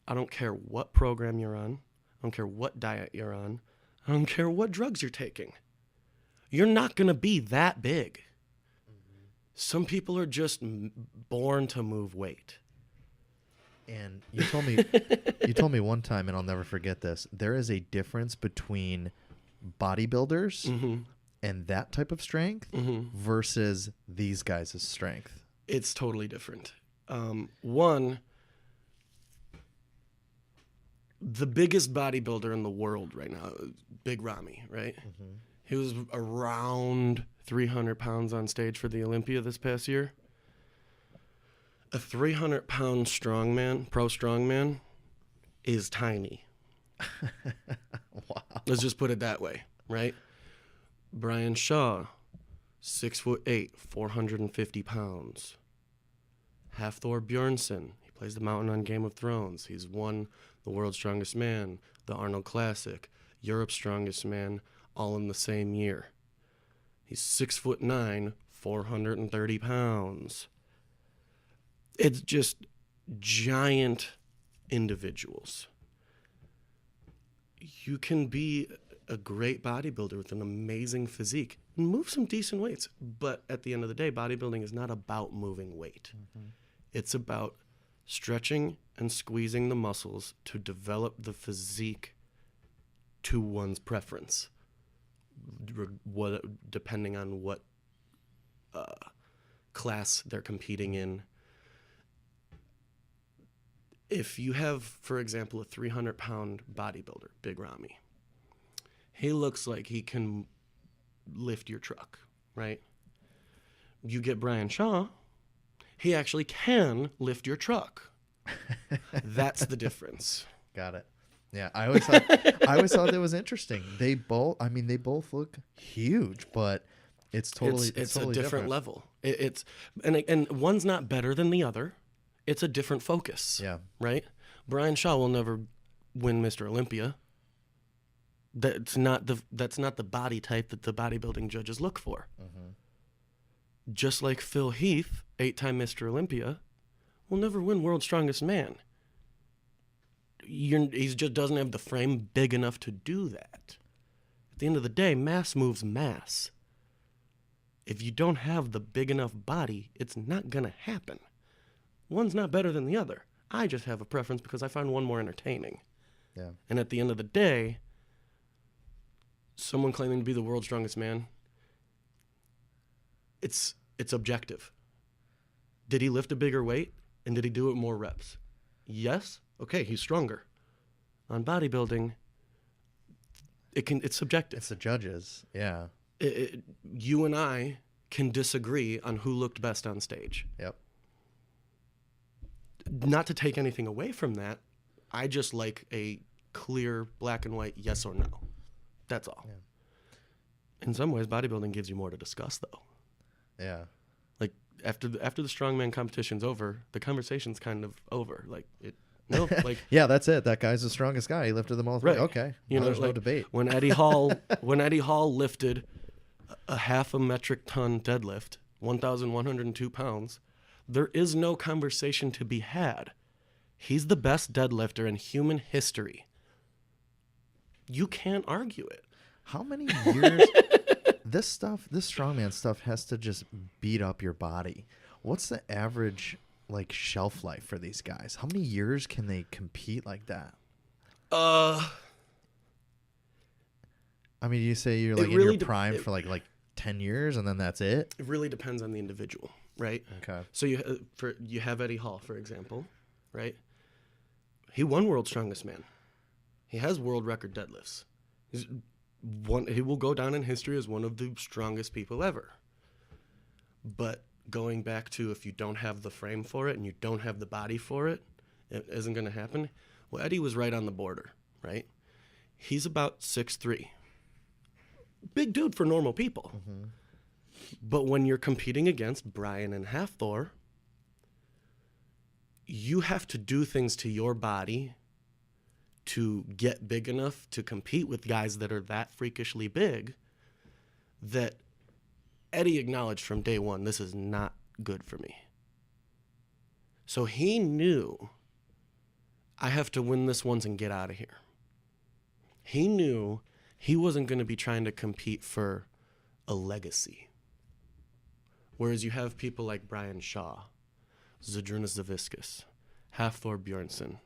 I don't care what program you're on, I don't care what diet you're on, I don't care what drugs you're taking. You're not going to be that big. Mm-hmm. Some people are just born to move weight. And you told me one time, and I'll never forget this, there is a difference between bodybuilders mm-hmm. and that type of strength mm-hmm. versus these guys' strength. It's totally different. One, the biggest bodybuilder in the world right now, Big Ramy, right? Mm-hmm. He was around 300 pounds on stage for the Olympia this past year. A 300-pound strongman, pro strongman, is tiny. Wow. Let's just put it that way, right? Brian Shaw, 6'8", 450 pounds. Hafthor Bjornsson, he plays the Mountain on Game of Thrones. He's won the World's Strongest Man, the Arnold Classic, Europe's Strongest Man, all in the same year. He's 6'9", 430 pounds. It's just giant individuals. You can be a great bodybuilder with an amazing physique and move some decent weights. But at the end of the day, bodybuilding is not about moving weight. Mm-hmm. It's about stretching and squeezing the muscles to develop the physique to one's preference, depending on what class they're competing in. If you have, for example, a 300-pound bodybuilder, Big Ramy, he looks like he can lift your truck, right? You get Brian Shaw, he actually can lift your truck. That's the difference. Got it. Yeah, I always thought that was interesting. They both look huge, but it's totally a different level. And one's not better than the other. It's a different focus. Yeah. Right? Brian Shaw will never win Mr. Olympia. That's not the body type that the bodybuilding judges look for. Mm-hmm. Just like Phil Heath, 8-time Mr. Olympia, will never win World's Strongest Man. He just doesn't have the frame big enough to do that. At the end of the day, mass moves mass. If you don't have the big enough body, it's not going to happen. One's not better than the other. I just have a preference because I find one more entertaining. Yeah. And at the end of the day, someone claiming to be the world's strongest man, it's objective. Did he lift a bigger weight? And did he do it more reps? Yes. Okay, he's stronger. On bodybuilding, it's subjective. It's the judges. Yeah. You and I can disagree on who looked best on stage. Yep. Not to take anything away from that, I just like a clear black and white yes or no. That's all. Yeah. In some ways, bodybuilding gives you more to discuss, though. Yeah. Like after the StrongMan competition's over, the conversation's kind of over. yeah, that's it. That guy's the strongest guy. He lifted them all. Right. Okay. There's no debate. When Eddie Hall lifted a half a metric ton deadlift, 1,102 pounds, there is no conversation to be had. He's the best deadlifter in human history. You can't argue it. How many years? This strongman stuff has to just beat up your body. What's the average shelf life for these guys? How many years can they compete like that? I mean, you say you're in your prime for like 10 years and then that's it? It really depends on the individual, right? Okay. So you have Eddie Hall, for example, right? He won World's Strongest Man. He has world record deadlifts. He will go down in history as one of the strongest people ever. But going back to, if you don't have the frame for it and you don't have the body for it, it isn't going to happen. Well, Eddie was right on the border, right? He's about 6'3". Big dude for normal people. Mm-hmm. But when you're competing against Brian and Half-Thor, you have to do things to your body to get big enough to compete with guys that are that freakishly big that Eddie acknowledged from day one, this is not good for me. So he knew, I have to win this once and get out of here. He knew he wasn't going to be trying to compete for a legacy. Whereas you have people like Brian Shaw, Zydrunas Zaviskus, Half-Thor Bjornsson.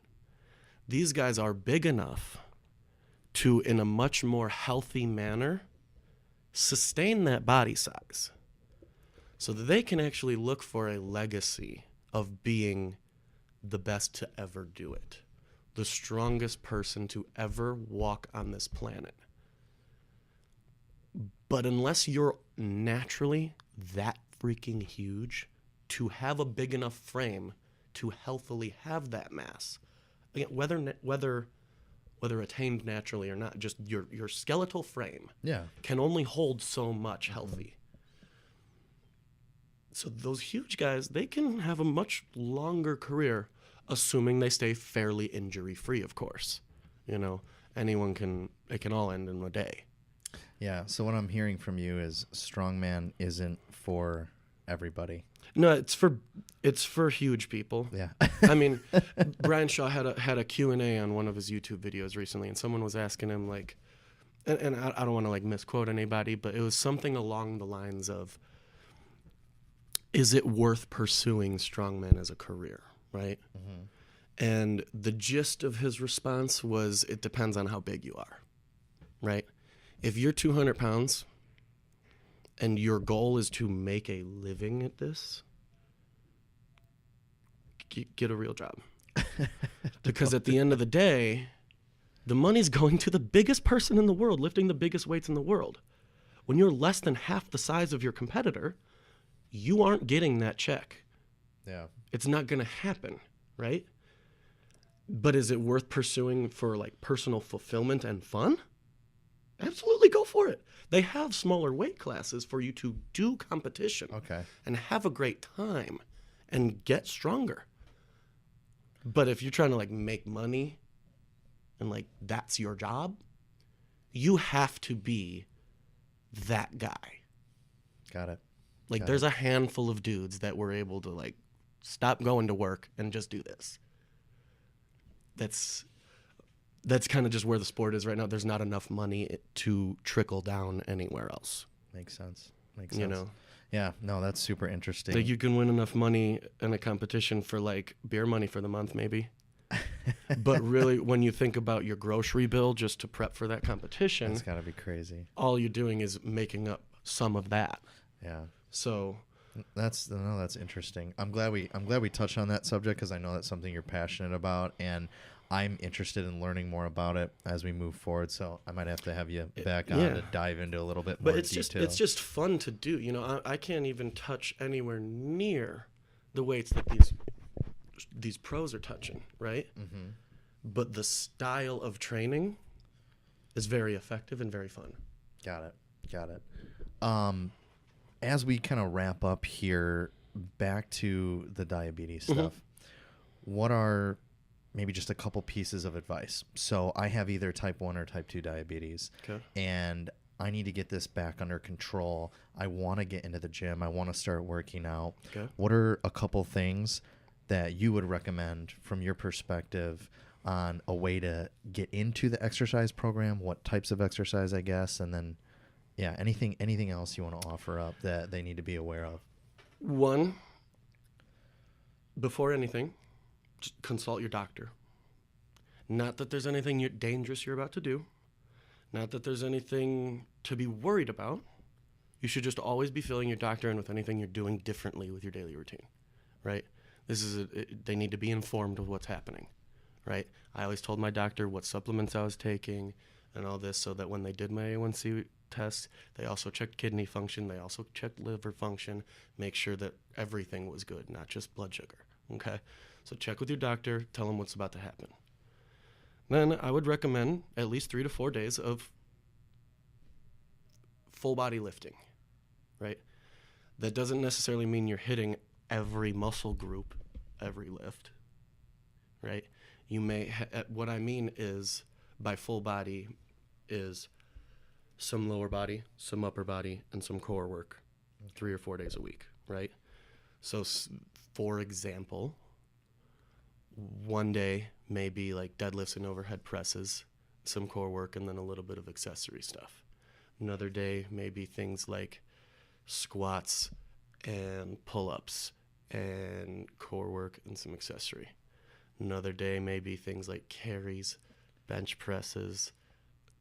These guys are big enough to, in a much more healthy manner, sustain that body size so that they can actually look for a legacy of being the best to ever do it, the strongest person to ever walk on this planet. But unless you're naturally that freaking huge, to have a big enough frame to healthily have that mass, again, whether attained naturally or not, just your skeletal frame can only hold so much healthy. So those huge guys, they can have a much longer career, assuming they stay fairly injury-free, of course. You know, it can all end in a day. Yeah, so what I'm hearing from you is strongman isn't for everybody. No, it's for huge people. Yeah. I mean, Brian Shaw had a Q&A on one of his YouTube videos recently, and someone was asking him, like, and I don't want to, like, misquote anybody, but it was something along the lines of, is it worth pursuing strongman as a career, right? Mm-hmm. And the gist of his response was, it depends on how big you are, right? If you're 200 pounds and your goal is to make a living at this, get a real job. Because at the end of the day, the money's going to the biggest person in the world, lifting the biggest weights in the world. When you're less than half the size of your competitor, you aren't getting that check. Yeah. It's not going to happen, right? But is it worth pursuing for, like, personal fulfillment and fun? Absolutely, go for it. They have smaller weight classes for you to do competition and have a great time and get stronger. But if you're trying to, like, make money and, like, that's your job, you have to be that guy. Got it. Like, there's a handful of dudes that were able to, like, stop going to work and just do this. That's kind of just where the sport is right now. There's not enough money to trickle down anywhere else. Makes sense. You know? Yeah, no, that's super interesting. Like, you can win enough money in a competition for, like, beer money for the month, maybe. But really, when you think about your grocery bill just to prep for that competition, that's got to be crazy. All you're doing is making up some of that. Yeah. So that's interesting. I'm glad we touched on that subject, because I know that's something you're passionate about, and I'm interested in learning more about it as we move forward. So I might have to have you back on to dive into a little bit more detail. It's just fun to do. You know, I can't even touch anywhere near the weights that these pros are touching, right? Mm-hmm. But the style of training is very effective and very fun. Got it. As we kind of wrap up here, back to the diabetes stuff, what are maybe just a couple pieces of advice? So I have either type 1 or type 2 diabetes, and I need to get this back under control. I want to get into the gym. I want to start working out. What are a couple things that you would recommend from your perspective on a way to get into the exercise program? What types of exercise, I guess, and then anything else you want to offer up that they need to be aware of? One, before anything, just consult your doctor. Not that there's anything dangerous you're about to do. Not that there's anything to be worried about. You should just always be filling your doctor in with anything you're doing differently with your daily routine, right? They need to be informed of what's happening, right? I always told my doctor what supplements I was taking and all this, so that when they did my A1C test, they also checked kidney function, they also checked liver function, make sure that everything was good, not just blood sugar, okay? So check with your doctor, tell them what's about to happen. then I would recommend at least 3 to 4 days of full body lifting, right? That doesn't necessarily mean you're hitting every muscle group, every lift, right? You may, what I mean is by full body is some lower body, some upper body, and some core work 3 or 4 days a week, right? So for example, one day may be like deadlifts and overhead presses, some core work, and then a little bit of accessory stuff. Another day may be things like squats and pull-ups and core work and some accessory. Another day may be things like carries, bench presses,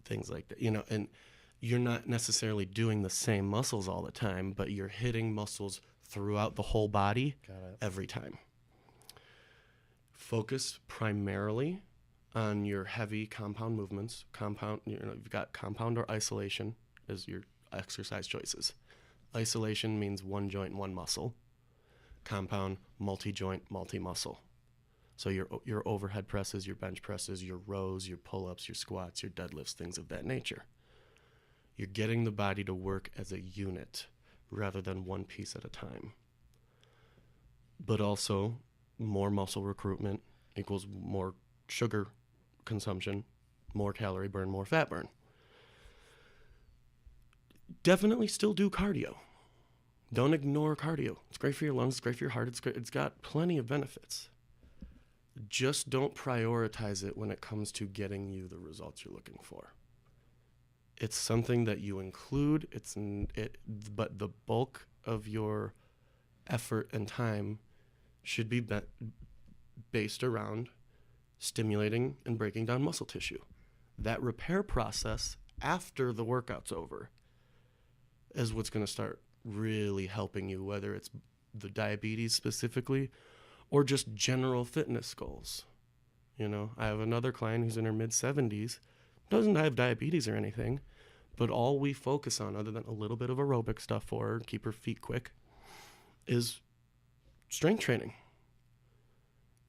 things like that. And you're not necessarily doing the same muscles all the time, but you're hitting muscles throughout the whole body every time. Focus primarily on your heavy compound movements. You've got compound or isolation as your exercise choices. Isolation means one joint, one muscle. Compound, multi-joint, multi-muscle. So your overhead presses, your bench presses, your rows, your pull-ups, your squats, your deadlifts, things of that nature. You're getting the body to work as a unit rather than one piece at a time. But also, more muscle recruitment equals more sugar consumption, more calorie burn, more fat burn. Definitely still do cardio. Don't ignore cardio. It's great for your lungs, it's great for your heart, it's got plenty of benefits. Just don't prioritize it when it comes to getting you the results you're looking for. It's something that you include, but the bulk of your effort and time should be based around stimulating and breaking down muscle tissue. That repair process after the workout's over is what's going to start really helping you, whether it's the diabetes specifically or just general fitness goals. I have another client who's in her mid-70s, doesn't have diabetes or anything, but all we focus on, other than a little bit of aerobic stuff for her, keep her feet quick, is strength training.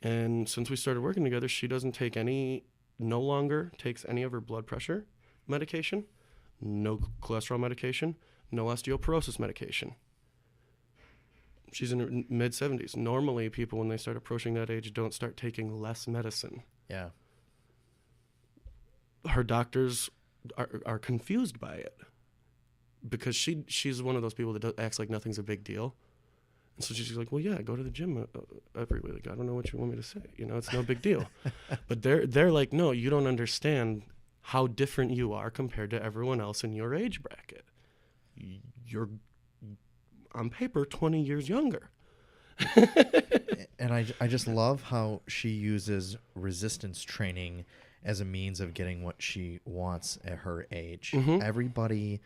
And since we started working together, she no longer takes any of her blood pressure medication, no cholesterol medication, no osteoporosis medication. She's in her mid-70s. Normally, people, when they start approaching that age, don't start taking less medicine. Yeah. Her doctors are confused by it because she's one of those people that acts like nothing's a big deal. And so she's like, well, yeah, I go to the gym every week. I don't know what you want me to say. It's no big deal. But they're like, no, you don't understand how different you are compared to everyone else in your age bracket. You're, on paper, 20 years younger. And I just love how she uses resistance training as a means of getting what she wants at her age. Mm-hmm. Everybody,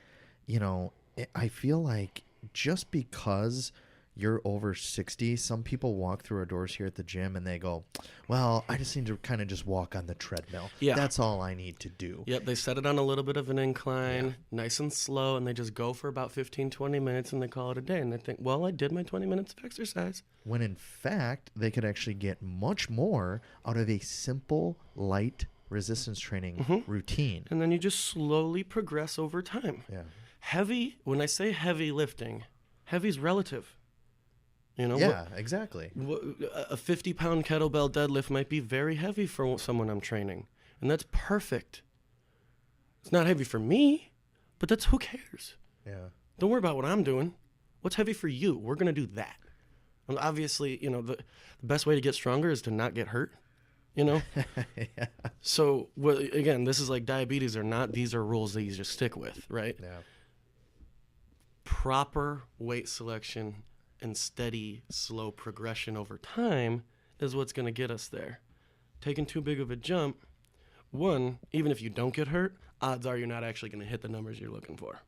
I feel like just because you're over 60, some people walk through our doors here at the gym and they go, well, I just need to kind of just walk on the treadmill. Yeah. That's all I need to do. Yep, they set it on a little bit of an incline, nice and slow, and they just go for about 15, 20 minutes and they call it a day. And they think, well, I did my 20 minutes of exercise. When in fact, they could actually get much more out of a simple, light resistance training routine. And then you just slowly progress over time. Yeah. Heavy, when I say heavy lifting, heavy's relative. Yeah, exactly. A 50-pound kettlebell deadlift might be very heavy for someone I'm training, and that's perfect. It's not heavy for me, but who cares? Yeah. Don't worry about what I'm doing. What's heavy for you? We're going to do that. And obviously, the best way to get stronger is to not get hurt, Yeah. So, again, this is like diabetes or not. These are rules that you just stick with, right? Yeah. Proper weight selection and steady, slow progression over time is what's going to get us there. Taking too big of a jump, one, even if you don't get hurt, odds are you're not actually going to hit the numbers you're looking for.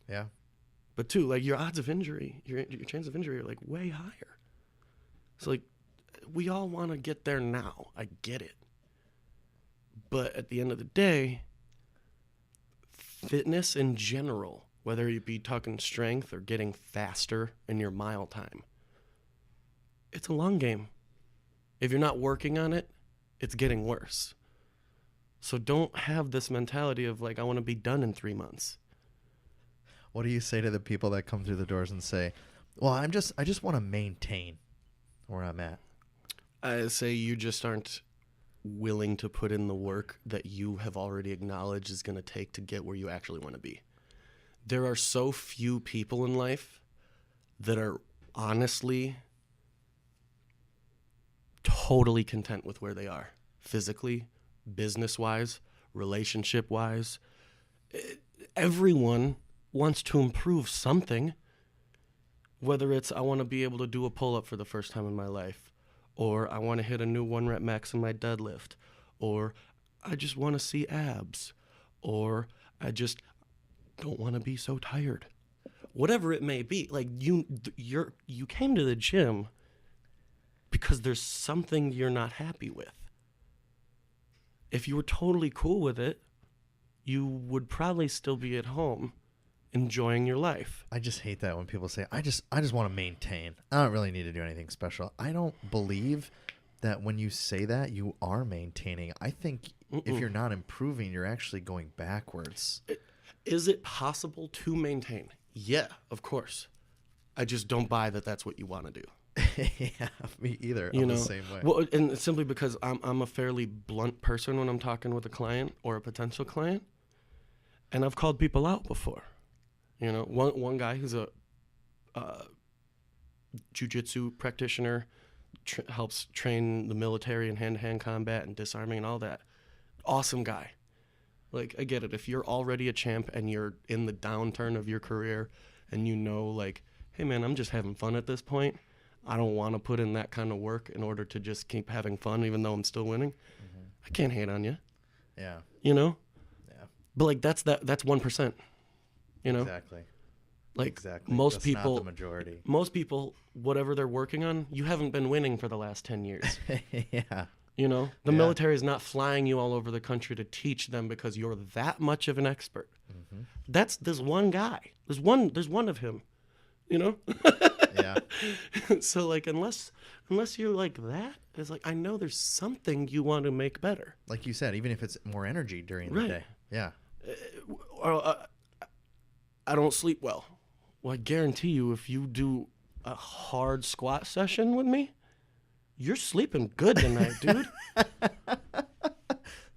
Yeah. But two, like your odds of injury, your chance of injury are like way higher. So like we all want to get there now. I get it. But at the end of the day, fitness in general, whether you be talking strength or getting faster in your mile time, it's a long game. If you're not working on it, it's getting worse. So don't have this mentality of like, I want to be done in 3 months. What do you say to the people that come through the doors and say, well, I just want to maintain where I'm at? I say you just aren't willing to put in the work that you have already acknowledged is going to take to get where you actually want to be. There are so few people in life that are honestly totally content with where they are, physically, business-wise, relationship-wise. Everyone wants to improve something, whether it's I want to be able to do a pull-up for the first time in my life, or I want to hit a new 1-rep max in my deadlift, or I just want to see abs, or I just don't want to be so tired. Whatever it may be, like you came to the gym because there's something you're not happy with. If you were totally cool with it, you would probably still be at home enjoying your life. I just hate that when people say, I just want to maintain. I don't really need to do anything special. I don't believe that when you say that, you are maintaining. I think if you're not improving, you're actually going backwards. Is it possible to maintain? Yeah, of course. I just don't buy that that's what you want to do. Yeah, me either. You I'm know, the same way. Well, and it's simply because I'm a fairly blunt person when I'm talking with a client or a potential client, and I've called people out before. You know, one guy who's a jiu-jitsu practitioner, helps train the military in hand-to-hand combat and disarming and all that. Awesome guy. Like, I get it. If you're already a champ and you're in the downturn of your career and you know, like, hey, man, I'm just having fun at this point. I don't want to put in that kind of work in order to just keep having fun even though I'm still winning. Mm-hmm. I can't hate on you. Yeah. You know? Yeah. But, like, that's 1%. You know? Exactly. Like, exactly. Most That's people, not the majority. Most people, whatever they're working on, you haven't been winning for the last 10 years. Yeah. You know, the military is not flying you all over the country to teach them because you're that much of an expert. Mm-hmm. There's one guy. There's one of him. You know? Yeah. So like unless you're like that, it's like I know there's something you want to make better. Like you said, even if it's more energy during the day. Yeah. I don't sleep well. Well, I guarantee you, if you do a hard squat session with me, you're sleeping good tonight, dude.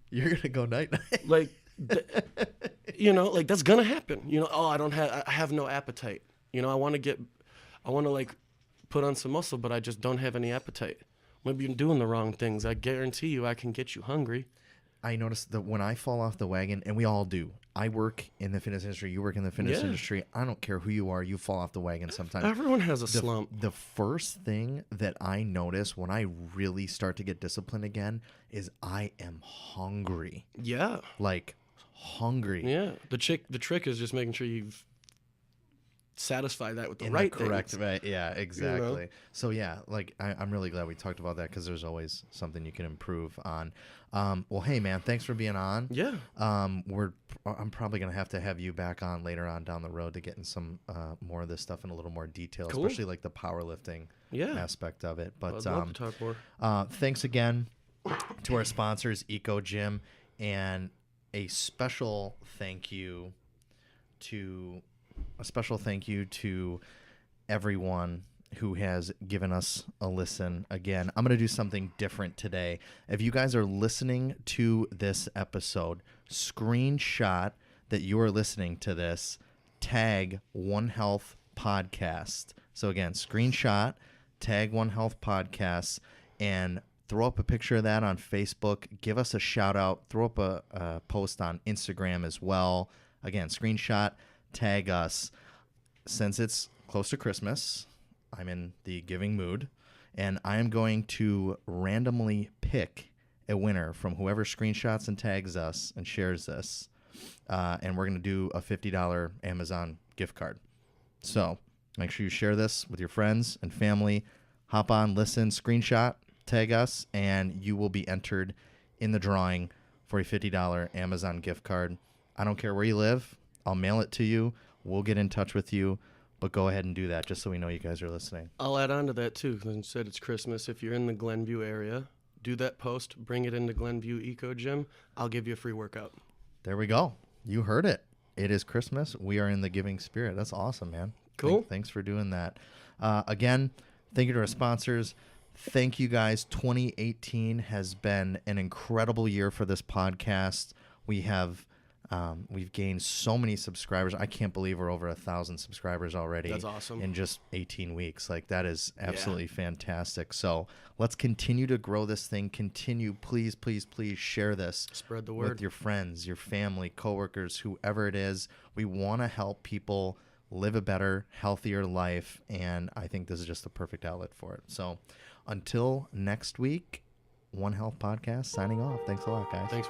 You're gonna go night. Like, you know, like that's gonna happen. You know, I have no appetite. You know, I want to like put on some muscle, but I just don't have any appetite. Maybe you're doing the wrong things. I guarantee you, I can get you hungry. I noticed that when I fall off the wagon, and we all do. I work in the fitness industry. You work in the fitness industry. I don't care who you are. You fall off the wagon sometimes. Everyone has a slump. The first thing that I notice when I really start to get disciplined again is I am hungry. Yeah. Like hungry. Yeah. The trick is just making sure you've satisfied that with the correct things. Right. Yeah, exactly. You know? So yeah, like I'm really glad we talked about that because there's always something you can improve on. Well, hey man, thanks for being on. Yeah. I'm probably gonna have to have you back on later on down the road to get in some more of this stuff in a little more detail, cool. especially like the powerlifting aspect of it. But I'd love to talk more. Thanks again to our sponsors, Eco Gym, and a special thank you to everyone who has given us a listen. Again, I'm going to do something different today. If you guys are listening to this episode, screenshot that you are listening to this, tag One Health Podcast. So again, screenshot, tag One Health Podcast, and throw up a picture of that on Facebook. Give us a shout out. Throw up a post on Instagram as well. Again, screenshot, tag us. Since it's close to Christmas, I'm in the giving mood, and I am going to randomly pick a winner from whoever screenshots and tags us and shares this, and we're going to do a $50 Amazon gift card. So make sure you share this with your friends and family. Hop on, listen, screenshot, tag us, and you will be entered in the drawing for a $50 Amazon gift card. I don't care where you live. I'll mail it to you. We'll get in touch with you, but go ahead and do that just so we know you guys are listening. I'll add on to that too, because you said it's Christmas. If you're in the Glenview area, do that post, bring it into Glenview Eco Gym. I'll give you a free workout. There we go. You heard it. It is Christmas. We are in the giving spirit. That's awesome, man. Cool. Thanks for doing that. Again, thank you to our sponsors. Thank you guys. 2018 has been an incredible year for this podcast. We've gained so many subscribers. I can't believe we're over 1,000 subscribers already. That's awesome. In just 18 weeks. Like, that is absolutely fantastic. So let's continue to grow this thing. Please share this. Spread the word with your friends, your family, coworkers, whoever it is. We want to help people live a better, healthier life, and I think this is just the perfect outlet for it. So until next week, One Health Podcast signing off. Thanks a lot, guys. Thanks.